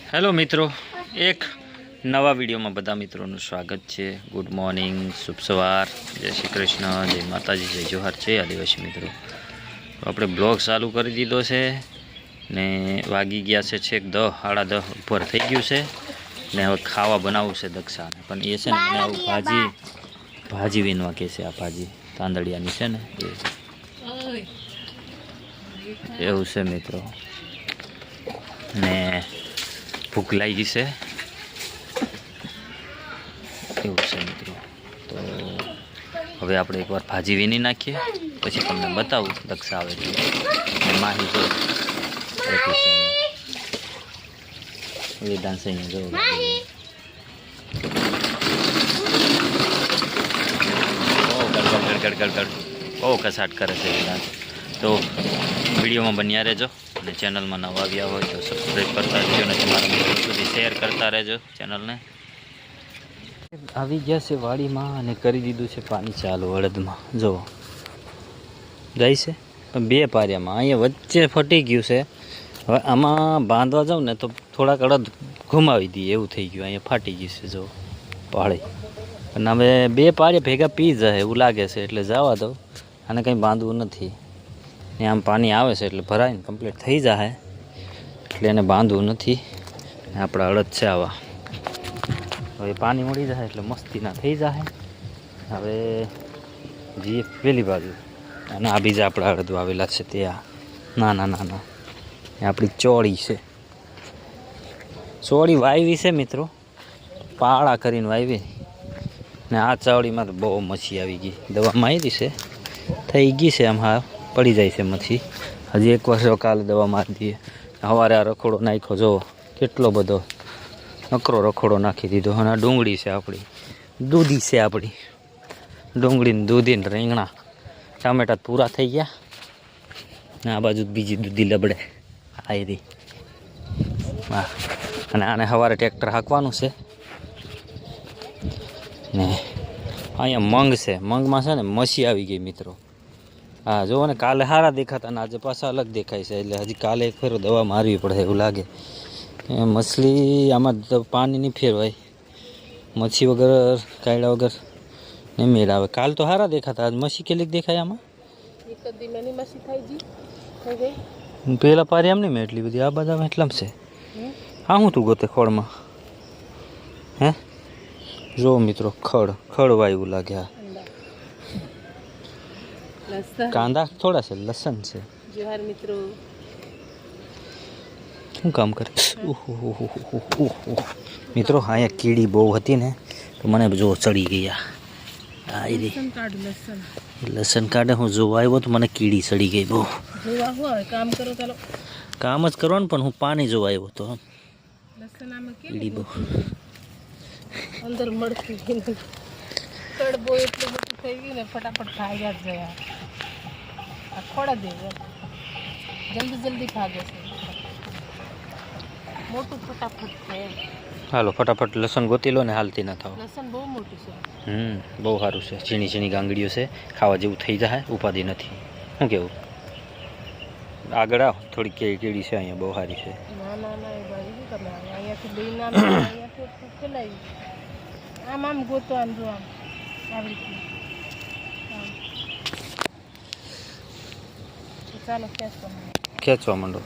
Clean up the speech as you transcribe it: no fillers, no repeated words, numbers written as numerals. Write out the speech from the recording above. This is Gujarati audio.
હેલો મિત્રો, એક નવા વિડીયોમાં બધા મિત્રોનું સ્વાગત છે. ગુડ મોર્નિંગ, શુભ સવાર, જય શ્રી કૃષ્ણ, જય માતાજી, જય જોહાર છે આદિવાસી મિત્રો. તો આપણે બ્લોગ ચાલુ કરી દીધો છે ને વાગી ગયા છે છેક 10 સાડા 10 ઉપર થઈ ગયું છે ને હવે ખાવા બનાવવું છે દક્ષાને. પણ એ છે ને મને આવું ભાજી વીનવા કે છે. આ ભાજી તાંદળિયાની છે ને એવું છે મિત્રો. ને ભૂખ લાગી છે એવું છે મિત્રો. તો હવે આપણે એકવાર ભાજી વીણી નાખીએ, પછી તમને બતાવું દક્ષા આવે છે. માહી જો વેદાંત અહીંયા જો ગડગડ બહુ કસાટ કરે છે વેદાંત. તો વિડીયોમાં બન્યા રહેજો અને ચેનલમાં નવા આવ્યા હોય તો સબસ્ક્રાઈબ કરતા રહેજો અને તમારા મિત્રો સુધી શેર કરતા રહેજો ચેનલને. આવી ગયા છે વાડીમાં અને કરી દીધું છે પાણી ચાલુ અડદમાં. જુઓ જાય છે બે પારિયામાં. અહીંયા વચ્ચે ફટી ગયું છે. હવે આમાં બાંધવા જાઉં ને તો થોડાક અડદ ઘુમાવી દઈએ એવું થઈ ગયું. અહીંયા ફાટી ગયું છે જો પાળી. અને હવે બે પારિયા ભેગા પી જાય એવું લાગે છે, એટલે જવા દો. આને કંઈ બાંધવું નથી. ને આમ પાણી આવે છે એટલે ભરાઈને કમ્પ્લીટ થઈ જાય, એટલે એને બાંધવું નથી. આપણા અડદ છે આવા. હવે પાણી મળી જાય એટલે મસ્તીના થઈ જાય. હવે જઈએ પેલી બાજુ અને આ બીજા આપણા અડદ વાવેલા છે ત્યાં નાના નાના. આપણી ચોળી છે, ચોળી વાવી છે મિત્રો, પાળા કરીને વાવી. ને આ ચોળીમાં તો બહુ મચ્છી આવી ગઈ. દવા મારી છે, થઈ ગઈ છે. આમ હા પડી જાય છે મચ્છી. હજી એક વર્ષ કાલે દવા મારી દઈએ. સવારે આ રખોડો નાખ્યો જો કેટલો બધો નકરો રખોડો નાખી દીધો. અને આ ડુંગળી છે આપણી, દૂધી છે આપણી ડુંગળીને દૂધી ને રીંગણા ટામેટા પૂરા થઈ ગયા. ને આ બાજુ બીજી દૂધી લબડે આવી. હા, અને આને સવારે ટ્રેક્ટર હાંકવાનું છે. ને અહીંયા મંગ છે, મંગમાં છે ને મસી આવી ગઈ મિત્રો. હા જુઓ ને, કાલે સારા દેખાતા ને આજે પાછા અલગ દેખાય છે. એટલે હજી કાલે એક ફેરો દવા મારવી પડે એવું લાગે. મછલી આમાં પાણી નહીં ફેરવાય, મચ્છી વગર કાયડા વગર નહીં મેળ આવે. કાલ તો સારા દેખાતા, આજ મસી કેટલીક દેખાય આમાં. પેલા પારી એમ નહીં મેં એટલી બધી. આ બધા એટલામ છે. હા હું તું ગોતે ખોળમાં હે જો મિત્રો, ખડ વાયું લાગે. હા કાંદા થોડા છે, લસણ છે. જોહાર મિત્રો. શું કામ કરે મિત્રો? અહીંયા કીડી બહુ હતી ને તો મને જો ચડી ગયા. લસણ કાઢે હું જોવા આવ્યો તો મને કીડી ચડી ગઈ બહુ. કામ જ કરવાનું, પણ હું પાણી જોવા આવ્યો તો કીડી બહુ અંદર મળતી કડબો એટલું બધું થઈ ગયું ને ફટાફટ ભાગ્યા જ ગયા. આ ખોડા દે જલ્દી જલ્દી ભાગે છે, મોટું ફટાફટ થાય. હાલો ફટાફટ લસણ ગોતી લો ને હાલતી ના થાવ. લસણ બહુ મોટું છે. બહુ સારું છે. ઝીણી ઝીણી ગાંગડીઓ છે, ખાવા જેવું થઈ જાય, ઉપાધિ નથી. શું કેવું? આગળ આવ, થોડી કીડી છે અહીંયા બહુ સારી છે. ના ના ના, એ બાજુ શું તમે અહીંયાથી લઈને અહીંયાથી ફેલાવી આમ આમ ગોતો, આમ જો આમ આવી રીતે. ચાલો ખેંચવા માંડો.